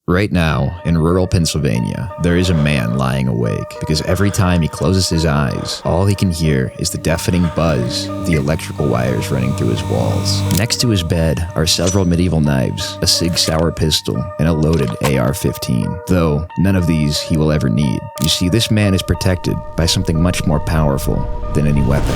Right now, in rural Pennsylvania, there is a man lying awake because every time he closes his eyes, all he can hear is the deafening buzz of the electrical wires running through his walls. Next to his bed are several medieval knives, a Sig Sauer pistol, and a loaded AR-15, though none of these he will ever need. You see, this man is protected by something much more powerful than any weapon.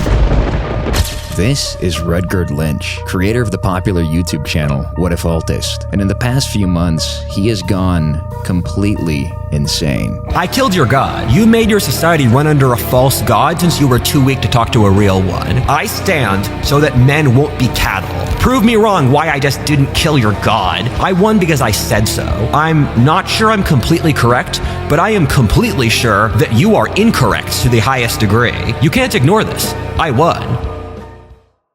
This is Rutgerd Lynch, creator of the popular YouTube channel Whatifalthist, and in the past few months, he has gone completely insane. I killed your god. You made your society run under a false god since you were too weak to talk to a real one. I stand so that men won't be cattle. Prove me wrong why I just didn't kill your god. I won because I said so. I'm not sure I'm completely correct, but I am completely sure that you are incorrect to the highest degree. You can't ignore this. I won.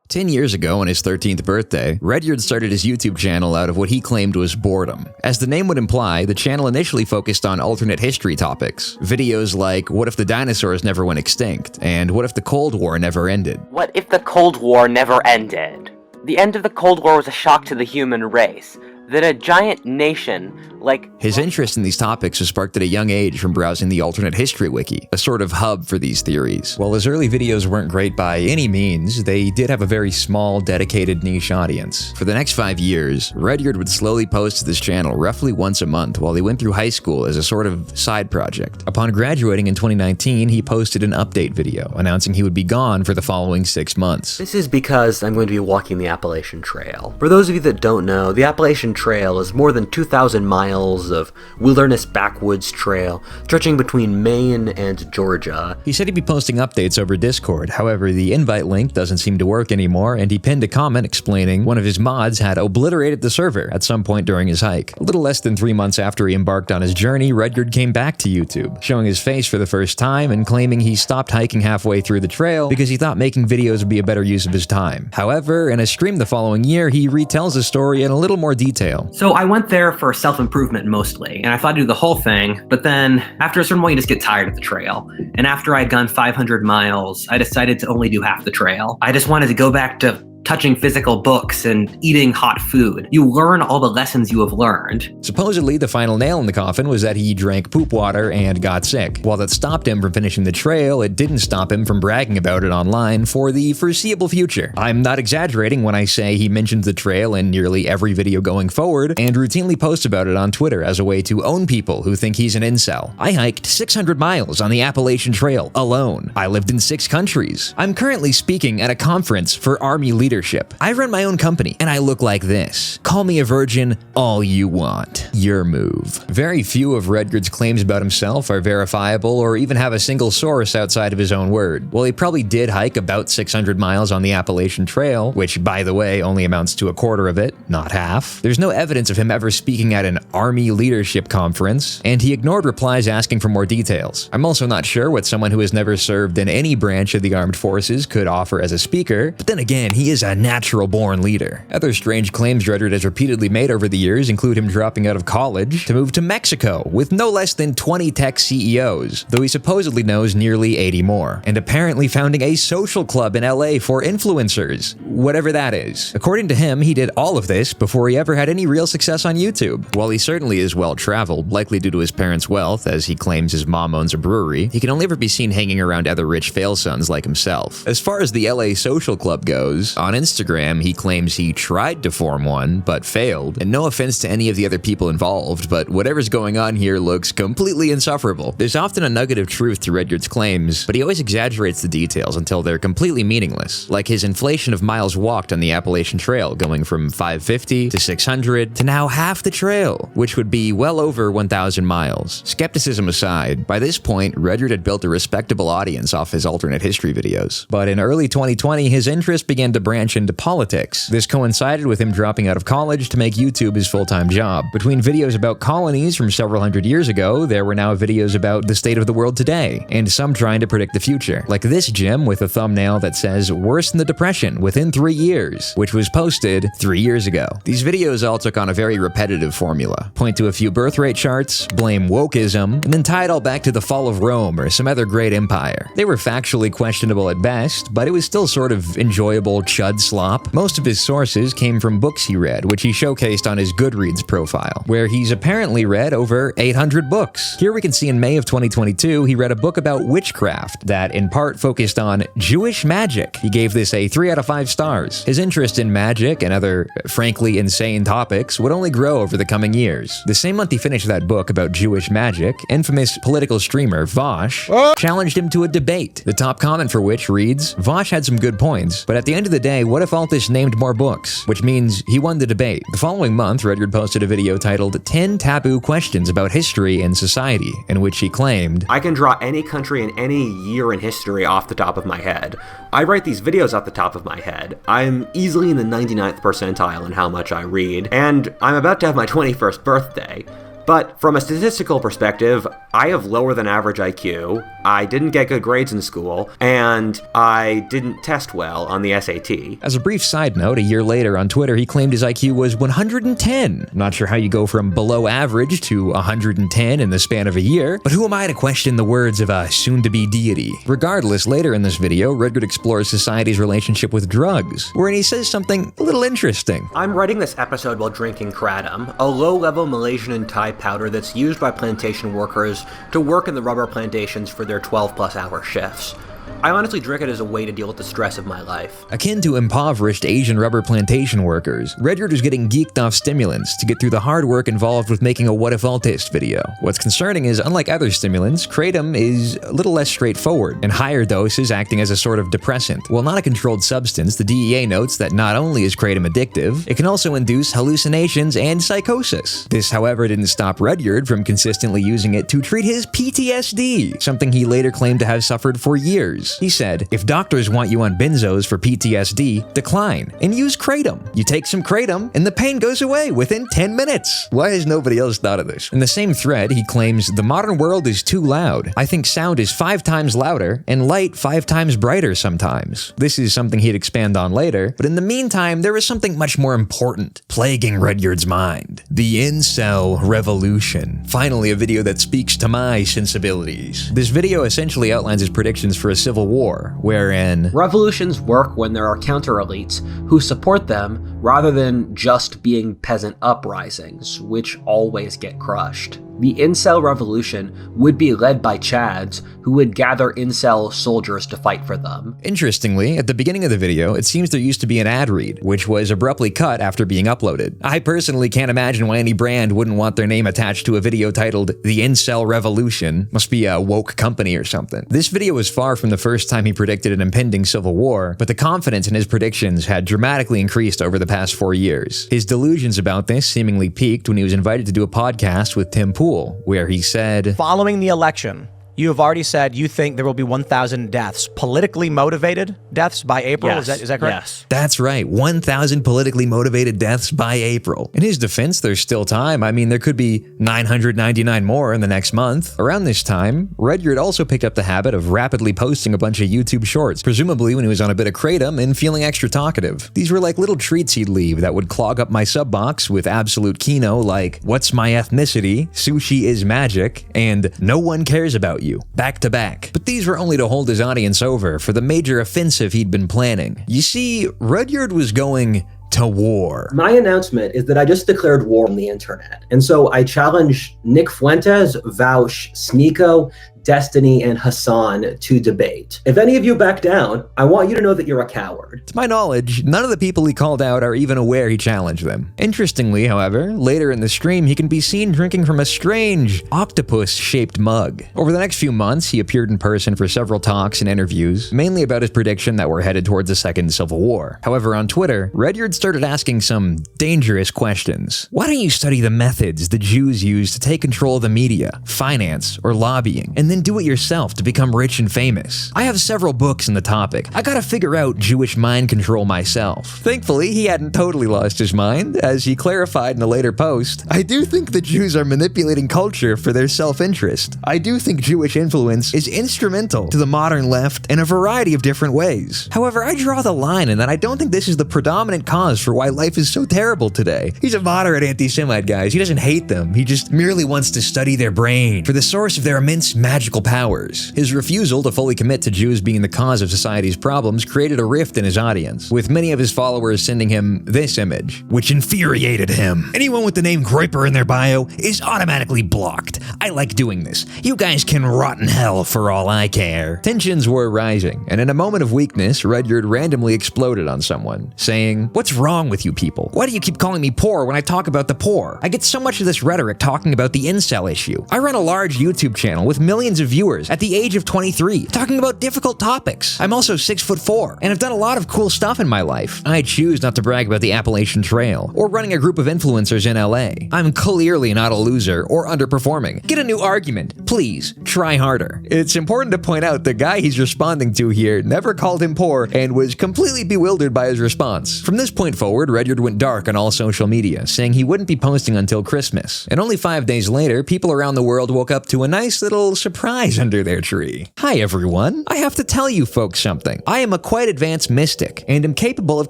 10 years ago, on his 13th birthday, Rutgerd started his YouTube channel out of what he claimed was boredom. As the name would imply, the channel initially focused on alternate history topics. Videos like, what if the dinosaurs never went extinct? And what if the Cold War never ended? What if the Cold War never ended? The end of the Cold War was a shock to the human race. That a giant nation like... His interest in these topics was sparked at a young age from browsing the Alternate History Wiki, a sort of hub for these theories. While his early videos weren't great by any means, they did have a very small, dedicated niche audience. For the next 5 years, Rutgerd would slowly post to this channel roughly once a month while he went through high school as a sort of side project. Upon graduating in 2019, he posted an update video, announcing he would be gone for the following 6 months. This is because I'm going to be walking the Appalachian Trail. For those of you that don't know, the Appalachian Trail is more than 2,000 miles of wilderness backwoods trail stretching between Maine and Georgia. He said he'd be posting updates over Discord, however the invite link doesn't seem to work anymore, and he pinned a comment explaining one of his mods had obliterated the server at some point during his hike. A little less than 3 months after he embarked on his journey, Rutgerd came back to YouTube, showing his face for the first time and claiming he stopped hiking halfway through the trail because he thought making videos would be a better use of his time. However, in a stream the following year, he retells the story in a little more detail. So I went there for self-improvement mostly, and I thought I'd do the whole thing, but then after a certain point you just get tired of the trail. And after I'd gone 500 miles, I decided to only do half the trail. I just wanted to go back to touching physical books and eating hot food. You learn all the lessons you have learned. Supposedly, the final nail in the coffin was that he drank poop water and got sick. While that stopped him from finishing the trail, it didn't stop him from bragging about it online for the foreseeable future. I'm not exaggerating when I say he mentioned the trail in nearly every video going forward, and routinely posts about it on Twitter as a way to own people who think he's an incel. I hiked 600 miles on the Appalachian Trail alone. I lived in 6 countries. I'm currently speaking at a conference for Army leadership. I run my own company, and I look like this. Call me a virgin all you want. Your move. Very few of Rutgerd's claims about himself are verifiable or even have a single source outside of his own word. While he probably did hike about 600 miles on the Appalachian Trail, which, by the way, only amounts to a quarter of it, not half, there's no evidence of him ever speaking at an Army leadership conference, and he ignored replies asking for more details. I'm also not sure what someone who has never served in any branch of the armed forces could offer as a speaker, but then again, he is a natural-born leader. Other strange claims Rutgerd has repeatedly made over the years include him dropping out of college to move to Mexico with no less than 20 tech CEOs, though he supposedly knows nearly 80 more, and apparently founding a social club in LA for influencers, whatever that is. According to him, he did all of this before he ever had any real success on YouTube. While he certainly is well-traveled, likely due to his parents' wealth, as he claims his mom owns a brewery, he can only ever be seen hanging around other rich fail-sons like himself. As far as the LA social club goes, on Instagram, he claims he tried to form one, but failed. And no offense to any of the other people involved, but whatever's going on here looks completely insufferable. There's often a nugget of truth to Rutgerd's claims, but he always exaggerates the details until they're completely meaningless, like his inflation of miles walked on the Appalachian Trail, going from 550 to 600 to now half the trail, which would be well over 1,000 miles. Skepticism aside, by this point, Rutgerd had built a respectable audience off his alternate history videos. But in early 2020, his interest began to branch into politics. This coincided with him dropping out of college to make YouTube his full-time job. Between videos about colonies from several hundred years ago, there were now videos about the state of the world today, and some trying to predict the future. Like this gem with a thumbnail that says, "Worse than the Depression within 3 years," which was posted 3 years ago. These videos all took on a very repetitive formula. Point to a few birth rate charts, blame wokeism, and then tie it all back to the fall of Rome or some other great empire. They were factually questionable at best, but it was still sort of enjoyable, dud slop. Most of his sources came from books he read, which he showcased on his Goodreads profile, where he's apparently read over 800 books. Here we can see in May of 2022, he read a book about witchcraft that in part focused on Jewish magic. He gave this a 3 out of 5 stars. His interest in magic and other, frankly, insane topics would only grow over the coming years. The same month he finished that book about Jewish magic, infamous political streamer Vosh challenged him to a debate, the top comment for which reads, "Vosh had some good points, but at the end of the day, Whatifalthist named more books," which means he won the debate. The following month, Rudyard posted a video titled 10 Taboo Questions About History and Society, in which he claimed, "I can draw any country in any year in history off the top of my head. I write these videos off the top of my head. I'm easily in the 99th percentile in how much I read, and I'm about to have my 21st birthday. But from a statistical perspective, I have lower than average IQ, I didn't get good grades in school, and I didn't test well on the SAT." As a brief side note, a year later on Twitter, he claimed his IQ was 110. I'm not sure how you go from below average to 110 in the span of a year, but who am I to question the words of a soon-to-be deity? Regardless, later in this video, Rudyard explores society's relationship with drugs, wherein he says something a little interesting. "I'm writing this episode while drinking kratom, a low-level Malaysian and Thai powder that's used by plantation workers to work in the rubber plantations for their 12-plus hour shifts. I honestly drink it as a way to deal with the stress of my life." Akin to impoverished Asian rubber plantation workers, Rudyard was getting geeked off stimulants to get through the hard work involved with making a Whatifalthist video. What's concerning is, unlike other stimulants, kratom is a little less straightforward, in higher doses acting as a sort of depressant. While not a controlled substance, the DEA notes that not only is kratom addictive, it can also induce hallucinations and psychosis. This, however, didn't stop Rudyard from consistently using it to treat his PTSD, something he later claimed to have suffered for years. He said, "If doctors want you on benzos for PTSD, decline and use kratom. You take some kratom and the pain goes away within 10 minutes. Why has nobody else thought of this?" In the same thread, he claims, "The modern world is too loud. I think sound is 5 times louder and light 5 times brighter sometimes." This is something he'd expand on later, but in the meantime, there is something much more important plaguing Rudyard's mind. The incel revolution. Finally, a video that speaks to my sensibilities. This video essentially outlines his predictions for a civil war, wherein "Revolutions work when there are counter-elites who support them rather than just being peasant uprisings, which always get crushed. The incel revolution would be led by Chads who would gather incel soldiers to fight for them." Interestingly, at the beginning of the video, it seems there used to be an ad read, which was abruptly cut after being uploaded. I personally can't imagine why any brand wouldn't want their name attached to a video titled "The Incel Revolution." Must be a woke company or something. This video was far from the first time he predicted an impending civil war, but the confidence in his predictions had dramatically increased over the past 4 years. His delusions about this seemingly peaked when he was invited to do a podcast with Tim Pool, where he said, "Following the election, you have already said you think there will be 1,000 deaths, politically motivated deaths by April." Yes. Is that correct? Yes. That's right, 1,000 politically motivated deaths by April. In his defense, there's still time. I mean, there could be 999 more in the next month. Around this time, Rudyard also picked up the habit of rapidly posting a bunch of YouTube shorts, presumably when he was on a bit of kratom and feeling extra talkative. These were like little treats he'd leave that would clog up my sub box with absolute kino like, "What's my ethnicity?" "Sushi is magic," and "No one cares about you," back to back. But these were only to hold his audience over for the major offensive he'd been planning. You see, Rudyard was going to war. My announcement is that I just declared war on the internet. And so I challenge Nick Fuentes, Vaush, Sneeko, Destiny, and Hassan to debate. If any of you back down, I want you to know that you're a coward. To my knowledge, none of the people he called out are even aware he challenged them. Interestingly, however, later in the stream, he can be seen drinking from a strange, octopus-shaped mug. Over the next few months, he appeared in person for several talks and interviews, mainly about his prediction that we're headed towards a second civil war. However, on Twitter, Rudyard started asking some dangerous questions. Why don't you study the methods the Jews use to take control of the media, finance, or lobbying, and then do it yourself to become rich and famous? I have several books on the topic. I gotta figure out Jewish mind control myself. Thankfully, he hadn't totally lost his mind, as he clarified in a later post. "I do think the Jews are manipulating culture for their self-interest. I do think Jewish influence is instrumental to the modern left in a variety of different ways. However, I draw the line in that I don't think this is the predominant cause for why life is so terrible today." He's a moderate anti-Semite, guys. He doesn't hate them. He just merely wants to study their brain for the source of their immense magic magical powers. His refusal to fully commit to Jews being the cause of society's problems created a rift in his audience, with many of his followers sending him this image, which infuriated him. Anyone with the name Groiper in their bio is automatically blocked. I like doing this. You guys can rot in hell for all I care. Tensions were rising, and in a moment of weakness, Rudyard randomly exploded on someone, saying, "What's wrong with you people? Why do you keep calling me poor when I talk about the poor? I get so much of this rhetoric talking about the incel issue. I run a large YouTube channel with millions of viewers at the age of 23, talking about difficult topics. I'm also 6'4", and I've done a lot of cool stuff in my life. I choose not to brag about the Appalachian Trail, or running a group of influencers in LA. I'm clearly not a loser or underperforming. Get a new argument. Please, try harder." It's important to point out the guy he's responding to here never called him poor and was completely bewildered by his response. From this point forward, Rudyard went dark on all social media, saying he wouldn't be posting until Christmas. And only 5 days later, people around the world woke up to a nice little surprise under their tree. Hi everyone. I have to tell you folks something. I am a quite advanced mystic and am capable of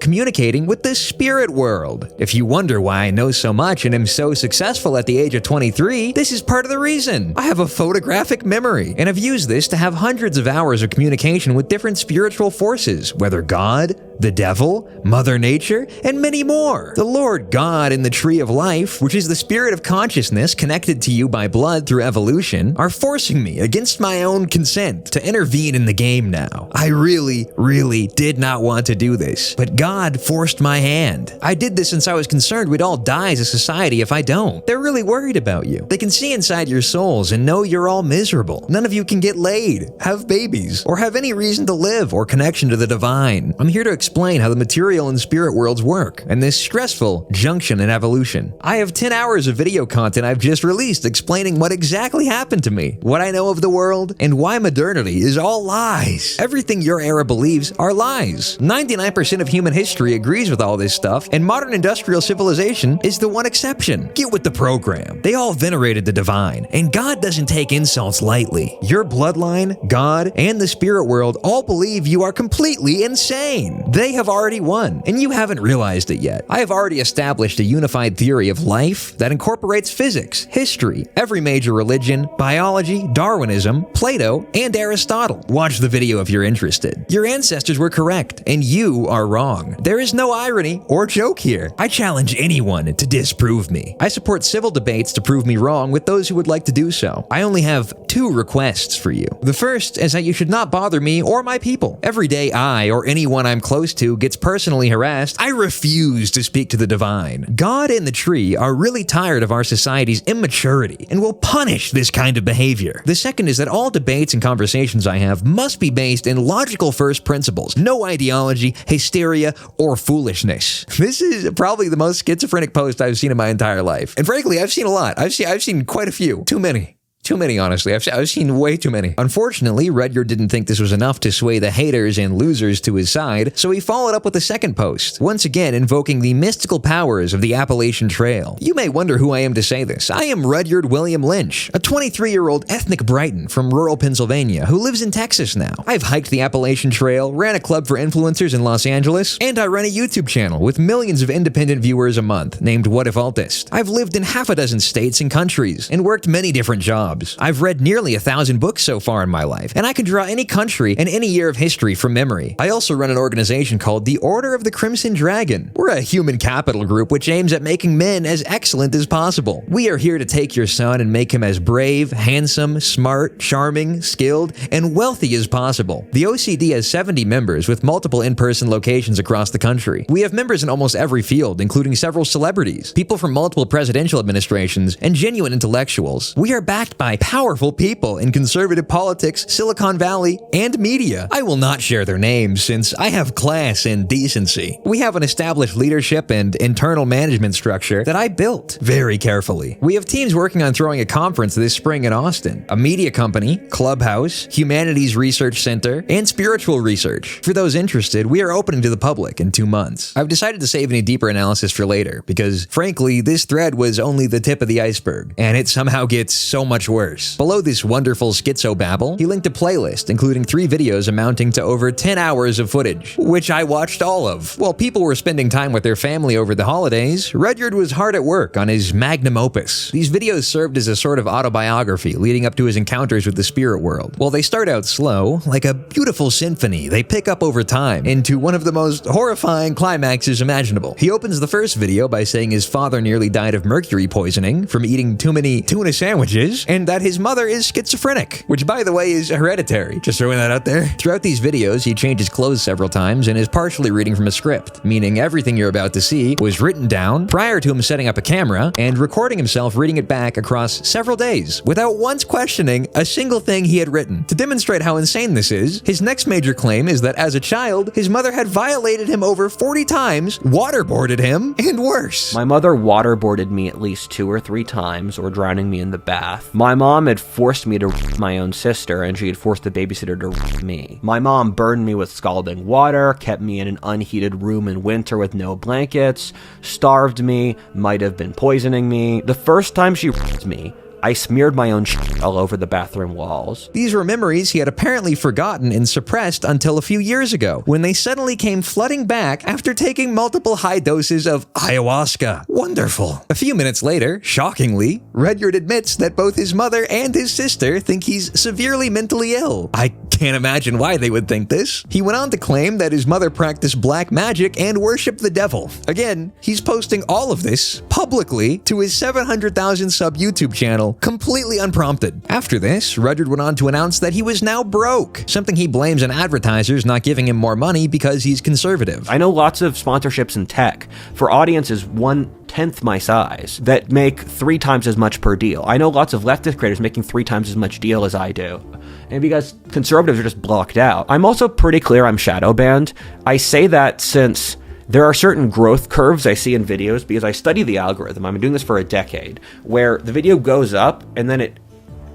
communicating with the spirit world. If you wonder why I know so much and am so successful at the age of 23, this is part of the reason. I have a photographic memory, and I've used this to have hundreds of hours of communication with different spiritual forces, whether God, the devil, Mother Nature, and many more. The Lord God in the Tree of Life, which is the spirit of consciousness connected to you by blood through evolution, are forcing me, against my own consent, to intervene in the game now. I really did not want to do this, but God forced my hand. I did this since I was concerned we'd all die as a society if I don't. They're really worried about you. They can see inside your souls and know you're all miserable. None of you can get laid, have babies, or have any reason to live or connection to the divine. I'm here to explain how the material and spirit worlds work, and this stressful junction in evolution. I have 10 hours of video content I've just released explaining what exactly happened to me, what I know of the world, and why modernity is all lies. Everything your era believes are lies. 99% of human history agrees with all this stuff, and modern industrial civilization is the one exception. Get with the program. They all venerated the divine, and God doesn't take insults lightly. Your bloodline, God, and the spirit world all believe you are completely insane. They have already won, and you haven't realized it yet. I have already established a unified theory of life that incorporates physics, history, every major religion, biology, Darwinism, Plato, and Aristotle. Watch the video if you're interested. Your ancestors were correct, and you are wrong. There is no irony or joke here. I challenge anyone to disprove me. I support civil debates to prove me wrong with those who would like to do so. I only have 2 requests for you. The first is that you should not bother me or my people. Every day I, or anyone I'm close to, gets personally harassed, I refuse to speak to the divine. God and the tree are really tired of our society's immaturity and will punish this kind of behavior. The second is that all debates and conversations I have must be based in logical first principles, no ideology, hysteria, or foolishness. This is probably the most schizophrenic post I've seen in my entire life. And frankly, I've seen a lot. I've seen quite a few. Too many. Too many, honestly. I've seen way too many. Unfortunately, Rudyard didn't think this was enough to sway the haters and losers to his side, so he followed up with a second post, once again invoking the mystical powers of the Appalachian Trail. You may wonder who I am to say this. I am Rudyard William Lynch, a 23-year-old ethnic Briton from rural Pennsylvania who lives in Texas now. I've hiked the Appalachian Trail, ran a club for influencers in Los Angeles, and I run a YouTube channel with millions of independent viewers a month named Whatifalthist. I've lived in half a dozen states and countries and worked many different jobs. I've read nearly 1,000 books so far in my life, and I can draw any country and any year of history from memory. I also run an organization called the Order of the Crimson Dragon. We're a human capital group which aims at making men as excellent as possible. We are here to take your son and make him as brave, handsome, smart, charming, skilled, and wealthy as possible. The OCD has 70 members with multiple in-person locations across the country. We have members in almost every field, including several celebrities, people from multiple presidential administrations, and genuine intellectuals. We are backed by powerful people in conservative politics, Silicon Valley, and media. I will not share their names since I have class and decency. We have an established leadership and internal management structure that I built very carefully. We have teams working on throwing a conference this spring in Austin, a media company, clubhouse, humanities research center, and spiritual research. For those interested, we are opening to the public in 2 months. I've decided to save any deeper analysis for later because, frankly, this thread was only the tip of the iceberg, and it somehow gets so much worse worse. Below this wonderful schizo-babble, he linked a playlist including 3 videos amounting to over 10 hours of footage, which I watched all of. While people were spending time with their family over the holidays, Rudyard was hard at work on his magnum opus. These videos served as a sort of autobiography leading up to his encounters with the spirit world. While they start out slow, like a beautiful symphony, they pick up over time into one of the most horrifying climaxes imaginable. He opens the first video by saying his father nearly died of mercury poisoning from eating too many tuna sandwiches, and that his mother is schizophrenic, which by the way is hereditary. Just throwing that out there. Throughout these videos, he changes clothes several times and is partially reading from a script, meaning everything you're about to see was written down prior to him setting up a camera and recording himself reading it back across several days without once questioning a single thing he had written. To demonstrate how insane this is, his next major claim is that as a child, his mother had violated him over 40 times, waterboarded him, and worse. My mother waterboarded me at least 2 or 3 times, or drowning me in the bath. My mom had forced me to rape my own sister, and she had forced the babysitter to rape me. My mom burned me with scalding water, kept me in an unheated room in winter with no blankets, starved me, might have been poisoning me. The first time she raped me, I smeared my own shit all over the bathroom walls. These were memories he had apparently forgotten and suppressed until a few years ago, when they suddenly came flooding back after taking multiple high doses of ayahuasca. Wonderful. A few minutes later, shockingly, Rudyard admits that both his mother and his sister think he's severely mentally ill. I can't imagine why they would think this. He went on to claim that his mother practiced black magic and worshiped the devil. Again, he's posting all of this publicly to his 700,000 sub YouTube channel, completely unprompted. After this, Rudyard went on to announce that he was now broke, something he blames on advertisers not giving him more money because he's conservative. I know lots of sponsorships in tech for audiences 1/10 my size that make 3 times as much per deal. I know lots of leftist creators making 3 times as much deal as I do. And because conservatives are just blocked out. I'm also pretty clear I'm shadow banned. I say that since there are certain growth curves I see in videos because I study the algorithm. I've been doing this for a decade, where the video goes up and then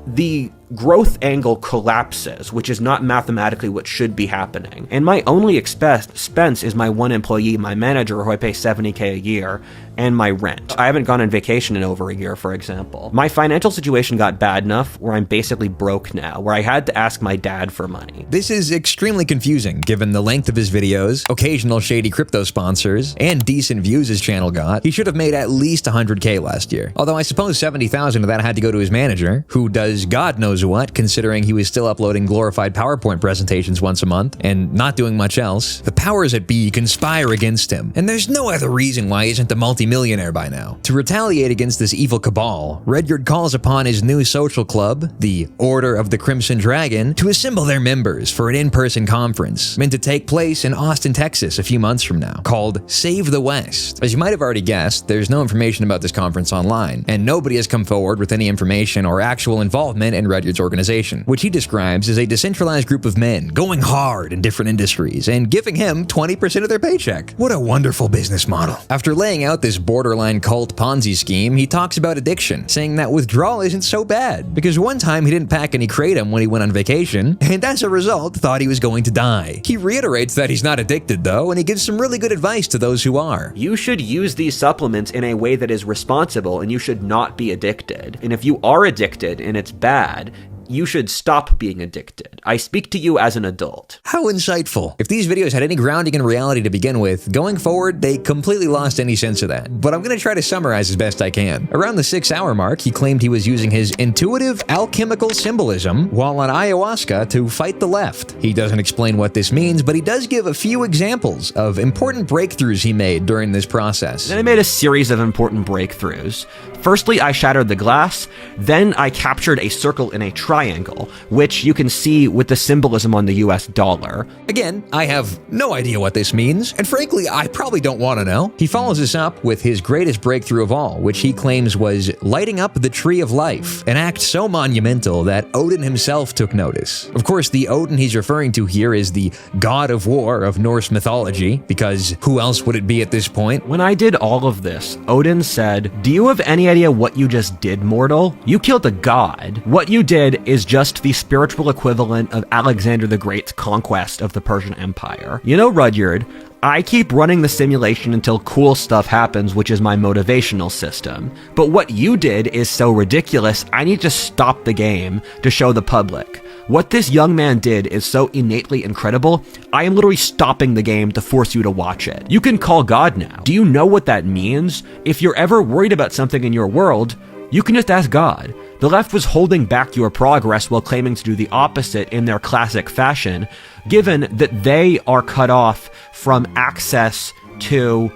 the growth angle collapses, which is not mathematically what should be happening. And my only expense is my one employee, my manager, who I pay $70K a year, and my rent. I haven't gone on vacation in over a year, for example. My financial situation got bad enough where I'm basically broke now, where I had to ask my dad for money. This is extremely confusing given the length of his videos, occasional shady crypto sponsors, and decent views his channel got. He should have made at least 100K last year. Although I suppose 70,000 of that had to go to his manager, who does God knows what, considering he was still uploading glorified PowerPoint presentations once a month and not doing much else. The powers that be conspire against him, and there's no other reason why he isn't a multi-millionaire by now. To retaliate against this evil cabal, Rudyard calls upon his new social club, the Order of the Crimson Dragon, to assemble their members for an in-person conference meant to take place in Austin, Texas a few months from now, called Save the West. As you might have already guessed, there's no information about this conference online, and nobody has come forward with any information or actual involvement in Rudyard's organization, which he describes as a decentralized group of men going hard in different industries and giving him 20% of their paycheck. What a wonderful business model. After laying out this borderline cult Ponzi scheme, he talks about addiction, saying that withdrawal isn't so bad, because one time he didn't pack any kratom when he went on vacation, and as a result thought he was going to die. He reiterates that he's not addicted though, and he gives some really good advice to those who are. You should use these supplements in a way that is responsible, and you should not be addicted. And if you are addicted and it's bad, you should stop being addicted. I speak to you as an adult. How insightful. If these videos had any grounding in reality to begin with, going forward, they completely lost any sense of that. But I'm going to try to summarize as best I can. Around the 6-hour mark, he claimed he was using his intuitive alchemical symbolism while on ayahuasca to fight the left. He doesn't explain what this means, but he does give a few examples of important breakthroughs he made during this process. Then I made a series of important breakthroughs. Firstly, I shattered the glass. Then I captured a circle in a triangle, which you can see with the symbolism on the US dollar. Again, I have no idea what this means, and frankly, I probably don't want to know. He follows this up with his greatest breakthrough of all, which he claims was lighting up the Tree of Life, an act so monumental that Odin himself took notice. Of course, the Odin he's referring to here is the god of war of Norse mythology, because who else would it be at this point? When I did all of this, Odin said, "Do you have any idea what you just did, mortal? You killed a god. What you did is just the spiritual equivalent of Alexander the Great's conquest of the Persian Empire. You know, Rudyard, I keep running the simulation until cool stuff happens, which is my motivational system. But what you did is so ridiculous, I need to stop the game to show the public. What this young man did is so innately incredible, I am literally stopping the game to force you to watch it. You can call God now. Do you know what that means? If you're ever worried about something in your world, you can just ask God. The left was holding back your progress while claiming to do the opposite in their classic fashion, given that they are cut off from access to...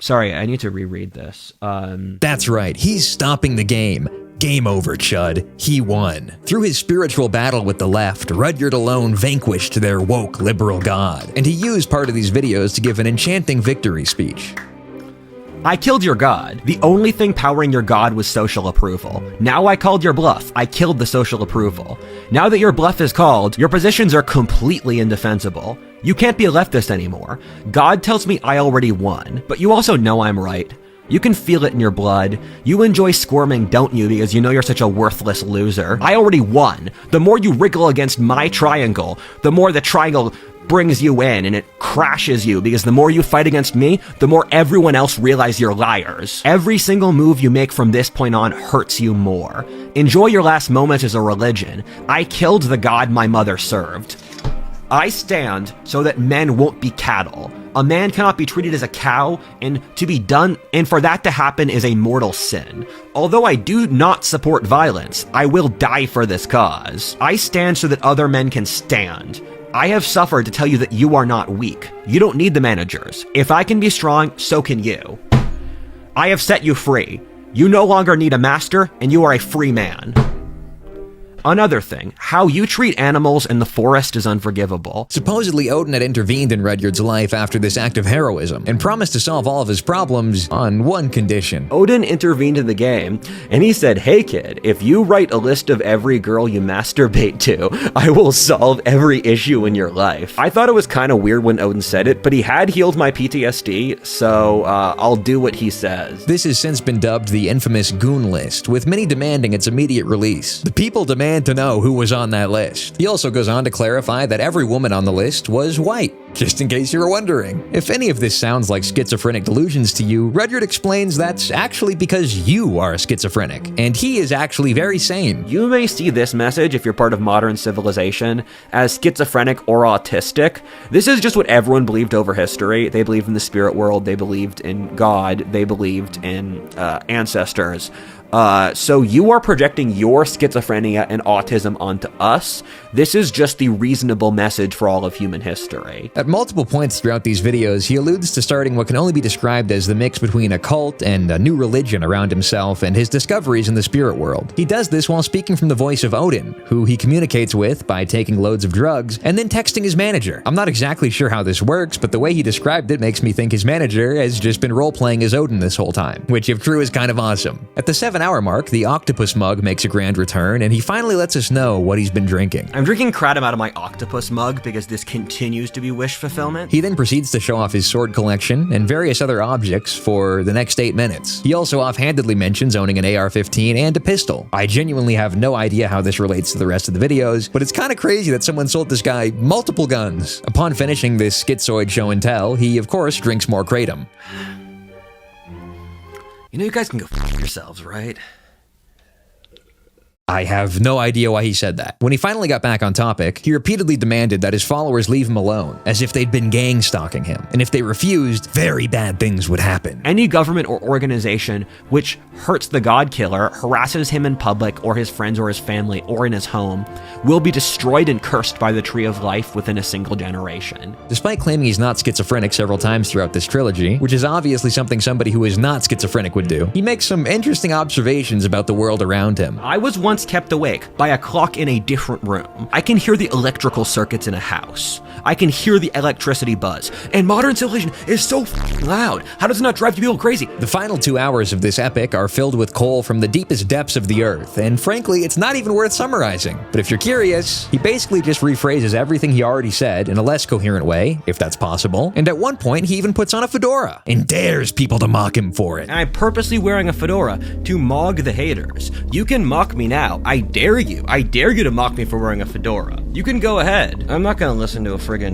Sorry, I need to reread this. That's right, he's stopping the game. Game over, Chud. He won. Through his spiritual battle with the left, Rudyard alone vanquished their woke liberal god, and he used part of these videos to give an enchanting victory speech. I killed your god. The only thing powering your god was social approval. Now I called your bluff. I killed the social approval. Now that your bluff is called, your positions are completely indefensible. You can't be a leftist anymore. God tells me I already won, but you also know I'm right. You can feel it in your blood. You enjoy squirming, don't you, because you know you're such a worthless loser. I already won. The more you wriggle against my triangle, the more the triangle brings you in and it crashes you, because the more you fight against me, the more everyone else realize you're liars. Every single move you make from this point on hurts you more. Enjoy your last moments as a religion. I killed the god my mother served. I stand so that men won't be cattle. A man cannot be treated as a cow, and for that to happen is a mortal sin. Although I do not support violence, I will die for this cause. I stand so that other men can stand. I have suffered to tell you that you are not weak. You don't need the managers. If I can be strong, so can you. I have set you free. You no longer need a master, and you are a free man. Another thing, how you treat animals in the forest is unforgivable. Supposedly, Odin had intervened in Rudyard's life after this act of heroism and promised to solve all of his problems on one condition. Odin intervened in the game, and he said, "Hey kid, if you write a list of every girl you masturbate to, I will solve every issue in your life." I thought it was kind of weird when Odin said it, but he had healed my PTSD, so I'll do what he says. This has since been dubbed the infamous Goon List, with many demanding its immediate release. The people demand to know who was on that list. He also goes on to clarify that every woman on the list was white, just in case you were wondering. If any of this sounds like schizophrenic delusions to you, Rudyard explains that's actually because you are schizophrenic, and he is actually very sane. You may see this message, if you're part of modern civilization, as schizophrenic or autistic. This is just what everyone believed over history. They believed in the spirit world, they believed in God, they believed in ancestors. So you are projecting your schizophrenia and autism onto us. This is just the reasonable message for all of human history. At multiple points throughout these videos, he alludes to starting what can only be described as the mix between a cult and a new religion around himself and his discoveries in the spirit world. He does this while speaking from the voice of Odin, who he communicates with by taking loads of drugs and then texting his manager. I'm not exactly sure how this works, but the way he described it makes me think his manager has just been role-playing as Odin this whole time, which if true is kind of awesome. At the 7-hour mark, the octopus mug makes a grand return, and he finally lets us know what he's been drinking. I'm drinking kratom out of my octopus mug because this continues to be wish fulfillment. He then proceeds to show off his sword collection and various other objects for the next 8 minutes. He also offhandedly mentions owning an AR-15 and a pistol. I genuinely have no idea how this relates to the rest of the videos, but it's kind of crazy that someone sold this guy multiple guns. Upon finishing this schizoid show and tell, he of course drinks more kratom. You know, you guys can go f*** yourselves, right? I have no idea why he said that. When he finally got back on topic, he repeatedly demanded that his followers leave him alone, as if they'd been gang stalking him, and if they refused, very bad things would happen. Any government or organization which hurts the God Killer, harasses him in public or his friends or his family or in his home, will be destroyed and cursed by the Tree of Life within a single generation. Despite claiming he's not schizophrenic several times throughout this trilogy, which is obviously something somebody who is not schizophrenic would do, he makes some interesting observations about the world around him. I was once kept awake by a clock in a different room. I can hear the electrical circuits in a house. I can hear the electricity buzz. And modern civilization is so f***ing loud. How does it not drive people crazy? The final 2 hours of this epic are filled with coal from the deepest depths of the earth, and frankly, it's not even worth summarizing. But if you're curious, he basically just rephrases everything he already said in a less coherent way, if that's possible, and at one point, he even puts on a fedora and dares people to mock him for it. And I'm purposely wearing a fedora to mog the haters. You can mock me now. I dare you. I dare you to mock me for wearing a fedora. You can go ahead. I'm not gonna listen to a friggin'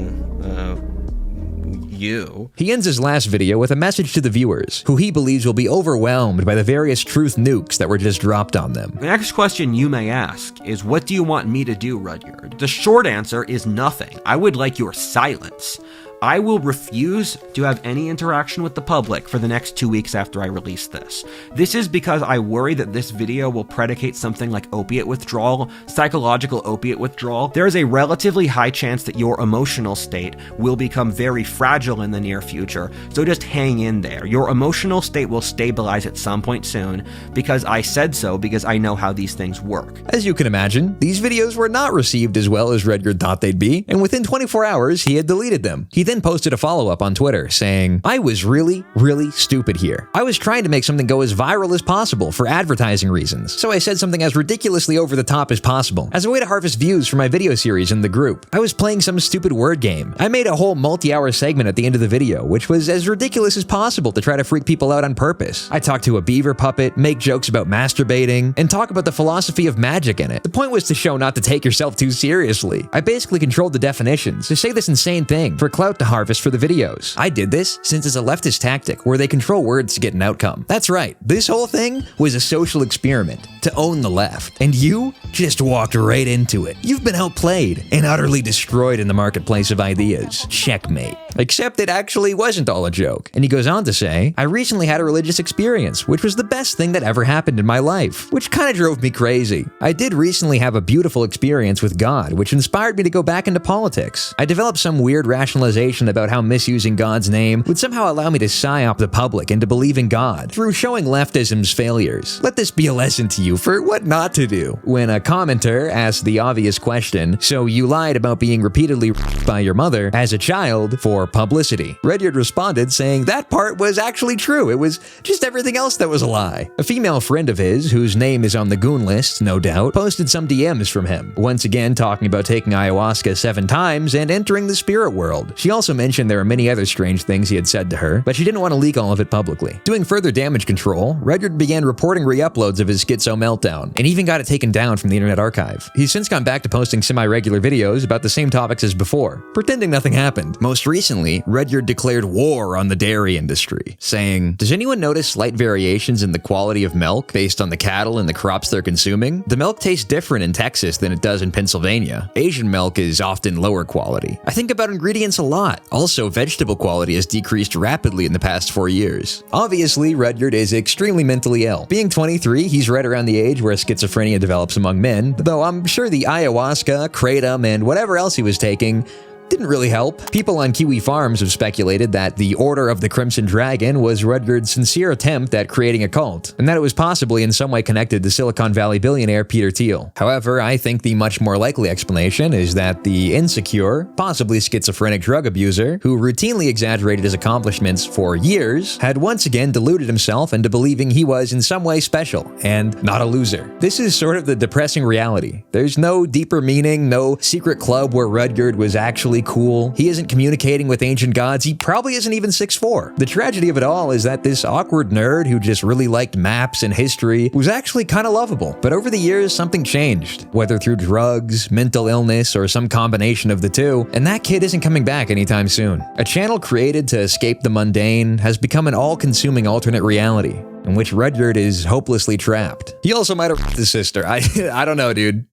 you. He ends his last video with a message to the viewers, who he believes will be overwhelmed by the various truth nukes that were just dropped on them. The next question you may ask is, what do you want me to do, Rudyard? The short answer is nothing. I would like your silence. I will refuse to have any interaction with the public for the next 2 weeks after I release this. This is because I worry that this video will predicate something like opiate withdrawal, psychological opiate withdrawal. There is a relatively high chance that your emotional state will become very fragile in the near future, so just hang in there. Your emotional state will stabilize at some point soon, because I said so, because I know how these things work. As you can imagine, these videos were not received as well as Rudyard thought they'd be, and within 24 hours, he had deleted them. He then posted a follow-up on Twitter saying, "I was really stupid here. I was trying to make something go as viral as possible for advertising reasons, so I said something as ridiculously over the top as possible, as a way to harvest views for my video series in the group. I was playing some stupid word game. I made a whole multi-hour segment at the end of the video, which was as ridiculous as possible to try to freak people out on purpose. I talked to a beaver puppet, make jokes about masturbating, and talk about the philosophy of magic in it. The point was to show not to take yourself too seriously. I basically controlled the definitions to say this insane thing for clout to harvest for the videos. I did this since it's a leftist tactic where they control words to get an outcome. That's right, this whole thing was a social experiment to own the left, and you just walked right into it. You've been outplayed and utterly destroyed in the marketplace of ideas. Checkmate." Except it actually wasn't all a joke. And he goes on to say, "I recently had a religious experience, which was the best thing that ever happened in my life, which kind of drove me crazy. I did recently have a beautiful experience with God, which inspired me to go back into politics. I developed some weird rationalization about how misusing God's name would somehow allow me to psyop the public into believing God through showing leftism's failures. Let this be a lesson to you for what not to do." When a commenter asked the obvious question, "So you lied about being repeatedly raped by your mother as a child for publicity?" Rudyard responded saying that part was actually true. It was just everything else that was a lie. A female friend of his, whose name is on the goon list, no doubt, posted some DMs from him, once again talking about taking ayahuasca 7 times and entering the spirit world. She also mentioned there were many other strange things he had said to her, but she didn't want to leak all of it publicly. Doing further damage control, Rudyard began reporting re-uploads of his schizo meltdown, and even got it taken down from the Internet Archive. He's since gone back to posting semi-regular videos about the same topics as before, pretending nothing happened. Most recently, Rudyard declared war on the dairy industry, saying, "Does anyone notice slight variations in the quality of milk based on the cattle and the crops they're consuming? The milk tastes different in Texas than it does in Pennsylvania. Asian milk is often lower quality. I think about ingredients a lot. Also, vegetable quality has decreased rapidly in the past 4 years." Obviously, Rudyard is extremely mentally ill. Being 23, he's right around the age where schizophrenia develops among men, though I'm sure the ayahuasca, kratom, and whatever else he was taking didn't really help. People on Kiwi Farms have speculated that the Order of the Crimson Dragon was Rudyard's sincere attempt at creating a cult, and that it was possibly in some way connected to Silicon Valley billionaire Peter Thiel. However, I think the much more likely explanation is that the insecure, possibly schizophrenic drug abuser, who routinely exaggerated his accomplishments for years, had once again deluded himself into believing he was in some way special and not a loser. This is sort of the depressing reality. There's no deeper meaning, no secret club where Rudyard was actually cool. He isn't communicating with ancient gods. He probably isn't even 6'4". The tragedy of it all is that this awkward nerd who just really liked maps and history was actually kind of lovable. But over the years, something changed, whether through drugs, mental illness, or some combination of the two, and that kid isn't coming back anytime soon. A channel created to escape the mundane has become an all-consuming alternate reality in which Rudyard is hopelessly trapped. He also might have raped his sister. I don't know, dude.